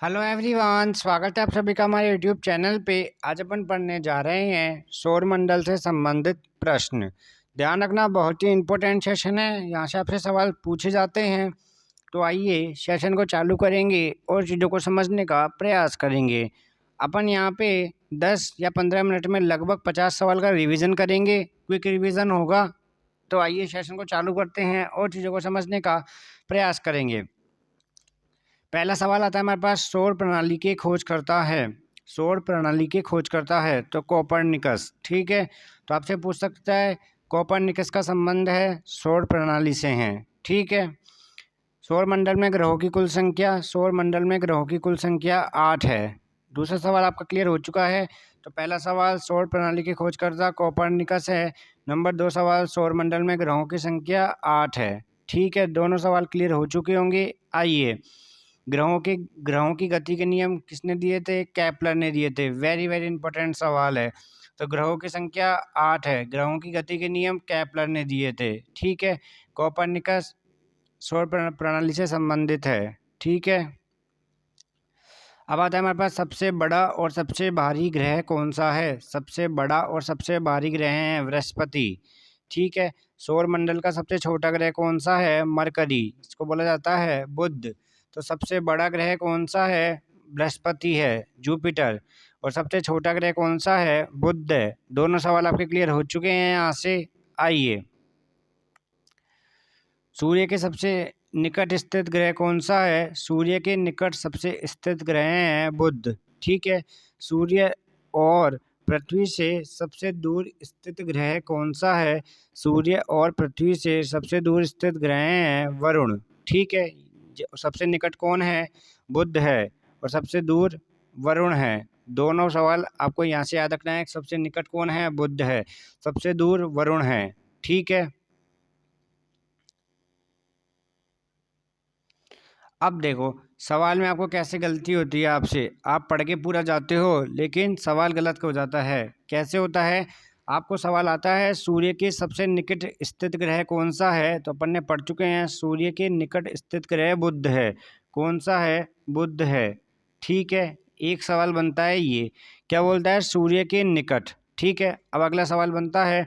Hello everyone, स्वागत है आप सभी का हमारे यूट्यूब चैनल पे। आज अपन पढ़ने जा रहे हैं सौरमंडल से संबंधित प्रश्न। ध्यान रखना, बहुत ही इम्पोर्टेंट सेशन है, यहाँ से आपसे सवाल पूछे जाते हैं। तो आइए सेशन को चालू करेंगे और चीज़ों को समझने का प्रयास करेंगे। अपन यहाँ पे 10 या 15 मिनट में लगभग 50 सवाल का रिविज़न करेंगे, क्विक रिविज़न होगा। तो आइए सेशन को चालू करते हैं और चीज़ों को समझने का प्रयास करेंगे। पहला सवाल आता है हमारे पास, सौर प्रणाली की खोज करता है। सौर प्रणाली की खोज करता है तो कोपरनिकस। ठीक है, तो आपसे पूछ सकता है कोपरनिकस का संबंध है सौर प्रणाली से है। ठीक है, सौरमंडल में ग्रहों की कुल संख्या, सौरमंडल में ग्रहों की कुल संख्या 8 है। दूसरा सवाल आपका क्लियर हो चुका है। तो पहला सवाल सौर प्रणाली की खोजकर्ता कोपरनिकस है। नंबर 2 सवाल सौरमंडल में ग्रहों की संख्या 8 है। ठीक है, दोनों सवाल क्लियर हो चुके होंगे। आइए, ग्रहों की गति के नियम किसने दिए थे? केपलर ने दिए थे। वेरी वेरी इंपॉर्टेंट सवाल है। तो ग्रहों की संख्या 8 है, ग्रहों की गति के नियम केपलर ने दिए थे। ठीक है, कोपरनिकस सौर प्रणाली से संबंधित है। ठीक है, अब आता है हमारे पास सबसे बड़ा और सबसे भारी ग्रह कौन सा है? सबसे बड़ा और सबसे भारी ग्रह है बृहस्पति। ठीक है, सौरमंडल का सबसे छोटा ग्रह कौन सा है? मरकरी, इसको बोला जाता है बुध। तो सबसे बड़ा ग्रह कौन सा है? बृहस्पति है, जुपिटर। और सबसे छोटा ग्रह कौन सा है? बुध है। दोनों सवाल आपके क्लियर हो चुके हैं यहाँ से। आइए, सूर्य के सबसे निकट स्थित ग्रह कौन सा है? सूर्य के निकट सबसे स्थित ग्रह है बुध। ठीक है, सूर्य और पृथ्वी से सबसे दूर स्थित ग्रह कौन सा है? सूर्य और पृथ्वी से सबसे दूर स्थित ग्रह है वरुण। ठीक है, सबसे निकट कौन है? बुध है, और सबसे दूर वरुण है। दोनों सवाल आपको यहाँ से याद रखना है। सबसे निकट कौन है? बुध है, सबसे दूर वरुण है। ठीक है, अब देखो सवाल में आपको कैसे गलती होती है। आपसे आप पढ़ के पूरा जाते हो लेकिन सवाल गलत हो जाता है। कैसे होता है? आपको सवाल आता है सूर्य के सबसे निकट स्थित ग्रह कौन सा है, तो अपन ने पढ़ चुके हैं सूर्य के निकट स्थित ग्रह बुध है। कौन सा है? बुध है। ठीक है, एक सवाल बनता है ये, क्या बोलता है? सूर्य के निकट। ठीक है, अब अगला सवाल बनता है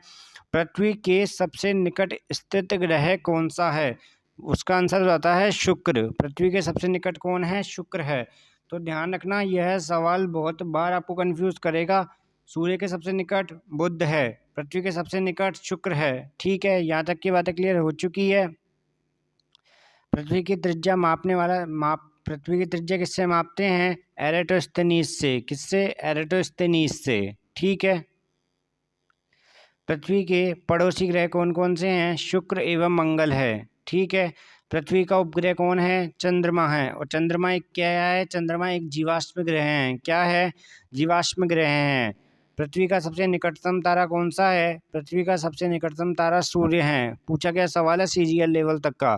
पृथ्वी के सबसे निकट स्थित ग्रह कौन सा है? उसका आंसर हो जाता है शुक्र। पृथ्वी के सबसे निकट कौन है? शुक्र है। तो ध्यान रखना, यह सवाल बहुत बार आपको कंफ्यूज करेगा। सूर्य के सबसे निकट बुध है, पृथ्वी के सबसे निकट शुक्र है। ठीक है, यहाँ तक की बातें क्लियर हो चुकी है। पृथ्वी की त्रिज्या मापने वाला पृथ्वी की त्रिज्या किससे मापते हैं? एरेटोस्थेनीस से। किससे? एरेटोस्थेनीस से। ठीक है, पृथ्वी के पड़ोसी ग्रह कौन कौन से हैं? शुक्र एवं मंगल है। ठीक है, पृथ्वी का उपग्रह कौन है? चंद्रमा है। और चंद्रमा एक क्या है? चंद्रमा एक जीवाश्म ग्रह है। क्या है? जीवाश्म ग्रह है। पृथ्वी का सबसे निकटतम तारा कौन सा है? पृथ्वी का सबसे निकटतम तारा सूर्य है। पूछा गया सवाल है सीजीएल लेवल तक का।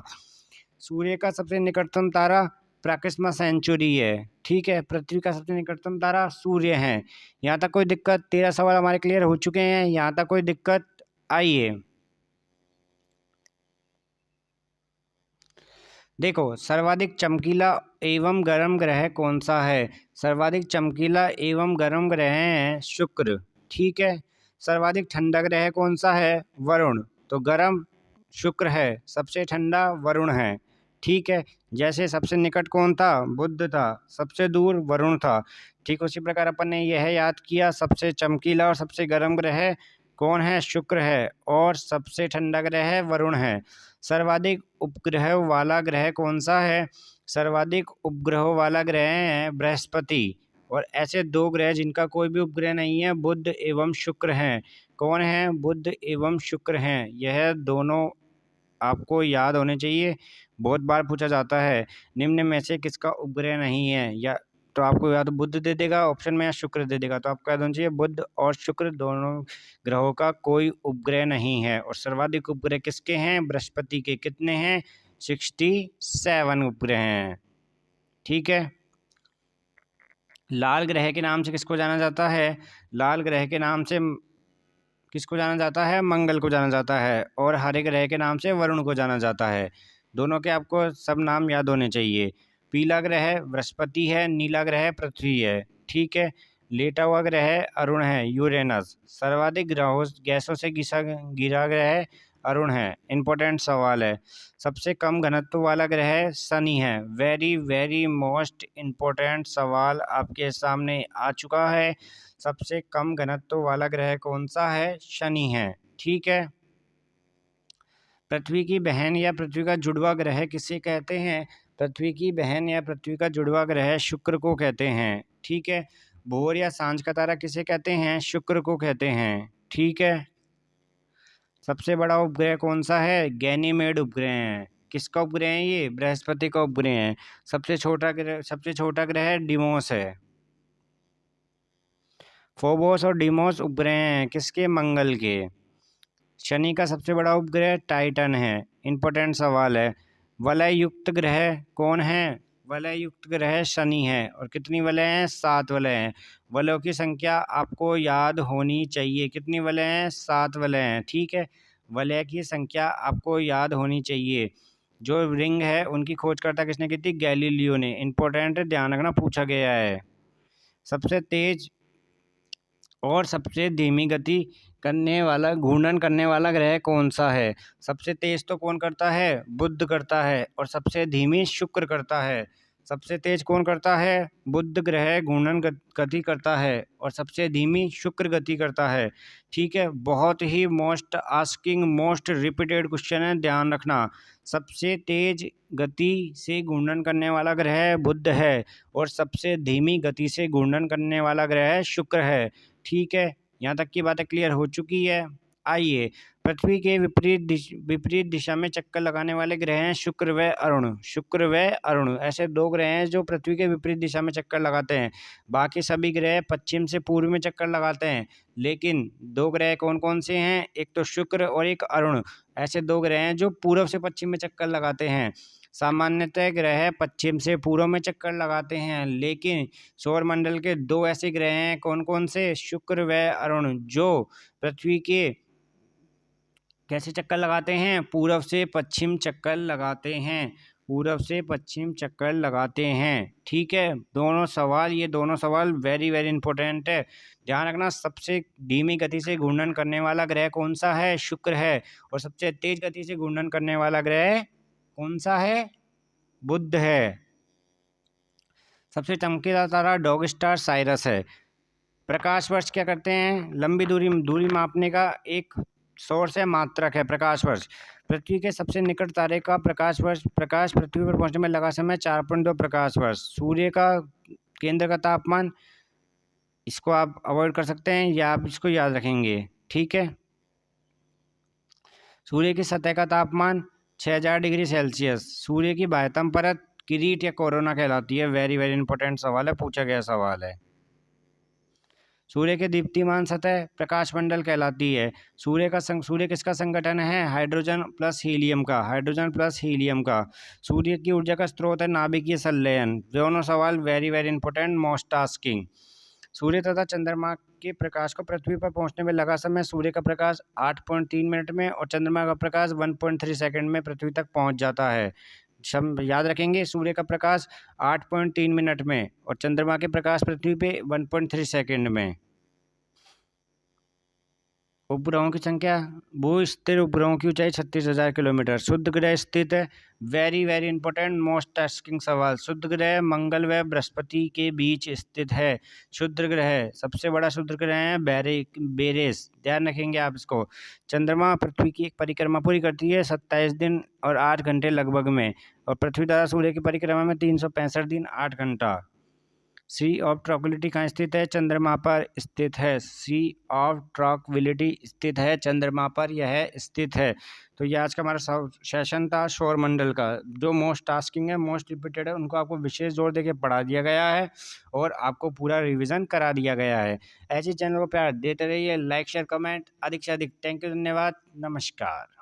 सूर्य का सबसे निकटतम तारा प्राकिस्मा सेंचुरी है। ठीक है, पृथ्वी का सबसे निकटतम तारा सूर्य है। यहाँ तक कोई दिक्कत? 13 सवाल हमारे क्लियर हो चुके हैं, यहाँ तक कोई दिक्कत? आइए देखो, सर्वाधिक चमकीला एवं गर्म ग्रह कौन सा है? सर्वाधिक चमकीला एवं गर्म ग्रह है शुक्र। ठीक है, सर्वाधिक ठंडा ग्रह कौन सा है? वरुण। तो गर्म शुक्र है, सबसे ठंडा वरुण है। ठीक है, जैसे सबसे निकट कौन था? बुध था, सबसे दूर वरुण था। ठीक उसी प्रकार अपन ने यह याद किया, सबसे चमकीला और सबसे गर्म ग्रह कौन है? शुक्र है, और सबसे ठंडा ग्रह वरुण है। सर्वाधिक उपग्रह वाला ग्रह कौन सा है? सर्वाधिक उपग्रह वाला ग्रह है बृहस्पति। और ऐसे दो ग्रह जिनका कोई भी उपग्रह नहीं है, बुध एवं शुक्र हैं। कौन है? बुध एवं शुक्र हैं। यह दोनों आपको याद होने चाहिए, बहुत बार पूछा जाता है निम्न में से किसका उपग्रह नहीं है, या तो आपको या तो बुध दे देगा ऑप्शन में या शुक्र दे देगा। तो आपको याद होना चाहिए बुध और शुक्र दोनों ग्रहों का कोई उपग्रह नहीं है। और सर्वाधिक उपग्रह किसके हैं? बृहस्पति के। कितने हैं? 67 उपग्रह हैं। ठीक है, लाल ग्रह के नाम से किसको जाना जाता है? लाल ग्रह के नाम से किसको जाना जाता है? मंगल को जाना जाता है। और हरे ग्रह के नाम से वरुण को जाना जाता है। दोनों के आपको सब नाम याद होने चाहिए। पीला ग्रह बृहस्पति है, नीला ग्रह पृथ्वी है। ठीक है। लेटा हुआ ग्रह अरुण है, यूरेनस। सर्वाधिक ग्रहों गैसों से घिरा ग्रह अरुण है। इंपॉर्टेंट सवाल है। सबसे कम घनत्व वाला ग्रह शनि है। वेरी वेरी मोस्ट इम्पोर्टेंट सवाल आपके सामने आ चुका है। सबसे कम घनत्व वाला ग्रह कौन सा है? शनि है। ठीक है। पृथ्वी की बहन या पृथ्वी का जुड़वा ग्रह किसे कहते हैं? पृथ्वी की बहन या पृथ्वी का जुड़वा ग्रह शुक्र को कहते हैं। ठीक है। भोर या सांझ का तारा किसे कहते हैं? शुक्र को कहते हैं। ठीक है। सबसे बड़ा उपग्रह कौन सा है? गैनीमेड उपग्रह है। किसका उपग्रह है ये? बृहस्पति का उपग्रह है। सबसे छोटा ग्रह डिमोस है। फोबोस और डिमोस उपग्रह हैं किसके? मंगल के। शनि का सबसे बड़ा उपग्रह टाइटन है। इंपॉर्टेंट सवाल है। वलय युक्त ग्रह कौन है? वलय युक्त ग्रह शनि है। और कितनी वलय हैं? 7 वलय हैं। वलयों की संख्या आपको याद होनी चाहिए। कितनी वलय हैं? 7 वलय हैं। ठीक है। वलय की संख्या आपको याद होनी चाहिए। जो रिंग है उनकी खोजकर्ता किसने की थी? गैलीलियो ने। इंपॉर्टेंट ध्यान रखना, पूछा गया है। सबसे तेज और सबसे धीमी गति करने वाला घूर्णन करने वाला ग्रह कौन सा है? सबसे तेज तो कौन करता है? बुध करता है। और सबसे धीमी शुक्र करता है। सबसे तेज कौन करता है? बुध ग्रह घूर्णन गति करता है। और सबसे धीमी शुक्र गति करता है। ठीक है। बहुत ही most asking most repeated question है, ध्यान रखना। सबसे तेज गति से घूर्णन करने वाला ग्रह बुध है। और सबसे धीमी गति से घूर्णन करने वाला ग्रह शुक्र है। ठीक है। यहाँ तक की बातें क्लियर हो चुकी है। आइए, पृथ्वी के विपरीत दिशा में चक्कर लगाने वाले ग्रह हैं शुक्र व अरुण। शुक्र व अरुण ऐसे 2 ग्रह हैं जो पृथ्वी के विपरीत दिशा में चक्कर लगाते हैं। बाकी सभी ग्रह पश्चिम से पूर्व में चक्कर लगाते हैं। लेकिन 2 ग्रह कौन कौन से हैं? एक तो शुक्र और एक अरुण। ऐसे 2 ग्रह हैं जो पूर्व से पश्चिम में चक्कर लगाते हैं। सामान्यतः ग्रह पश्चिम से पूर्व में चक्कर लगाते हैं। लेकिन सौरमंडल के 2 ऐसे ग्रह हैं, कौन कौन से? शुक्र व अरुण, जो पृथ्वी के कैसे चक्कर लगाते हैं? पूर्व से पश्चिम चक्कर लगाते हैं। पूर्व से पश्चिम चक्कर लगाते हैं। ठीक है। ये दोनों सवाल वेरी वेरी इंपॉर्टेंट है, ध्यान रखना। सबसे धीमी गति से घूर्णन करने वाला ग्रह कौन सा है? शुक्र है। और सबसे तेज गति से घूर्णन करने वाला ग्रह कौन सा है? बुध है। सबसे चमकीला तारा डॉग स्टार साइरस है। प्रकाश वर्ष क्या करते हैं? लंबी दूरी मापने का एक सोर्स है, मात्रक है प्रकाश वर्ष। पृथ्वी के सबसे निकट तारे का प्रकाश पृथ्वी पर पहुंचने में लगा समय 4.2 प्रकाश वर्ष। सूर्य का केंद्र का तापमान, इसको आप अवॉइड कर सकते हैं या आप इसको याद रखेंगे। ठीक है। सूर्य की सतह का तापमान 6000 डिग्री सेल्सियस। सूर्य की बाह्यतम परत किरीट या कोरोना कहलाती है। वेरी वेरी इंपॉर्टेंट सवाल है, पूछा गया सवाल है। सूर्य के दीप्तिमान सतह प्रकाश मंडल कहलाती है। सूर्य किसका संगठन है? हाइड्रोजन प्लस हीलियम का। हाइड्रोजन प्लस हीलियम का। सूर्य की ऊर्जा का स्रोत है नाभिकीय संलयन। दोनों सवाल very very important, most tasking. सूर्य तथा चंद्रमा के प्रकाश को पृथ्वी पर पहुंचने में लगा समय। सूर्य का प्रकाश 8.3 मिनट में और चंद्रमा का प्रकाश 1.3 सेकंड में पृथ्वी तक पहुंच जाता है। याद रखेंगे, सूर्य का प्रकाश 8.3 मिनट में और चंद्रमा के प्रकाश पृथ्वी पे 1.3 सेकंड में। उपग्रहों की संख्या, भू स्थिर उपग्रहों की ऊंचाई 36,000 किलोमीटर। शुद्ध ग्रह स्थित है। Very very important most tasking सवाल। शुद्ध ग्रह मंगल व बृहस्पति के बीच स्थित है। शुद्ध ग्रह, सबसे बड़ा शुद्ध ग्रह है बेरेस, ध्यान रखेंगे आप इसको। चंद्रमा पृथ्वी की एक परिक्रमा पूरी करती है 27 दिन और 8 घंटे लगभग में। और पृथ्वी द्वारा सूर्य की परिक्रमा में 365 दिन 8 घंटा। सी ऑफ ट्रॉक्विलिटी कहाँ स्थित है? चंद्रमा पर स्थित है। सी ऑफ ट्रॉक्विलिटी स्थित है, चंद्रमा पर यह स्थित है। तो ये आज का हमारा सेशन था सौरमंडल का। जो मोस्ट टास्किंग है, मोस्ट रिपीटेड है, उनको आपको विशेष जोर देके पढ़ा दिया गया है और आपको पूरा रिवीजन करा दिया गया है। ऐसे चैनल को प्यार देते रहिए, लाइक शेयर कमेंट अधिक से अधिक। थैंक यू, धन्यवाद, नमस्कार।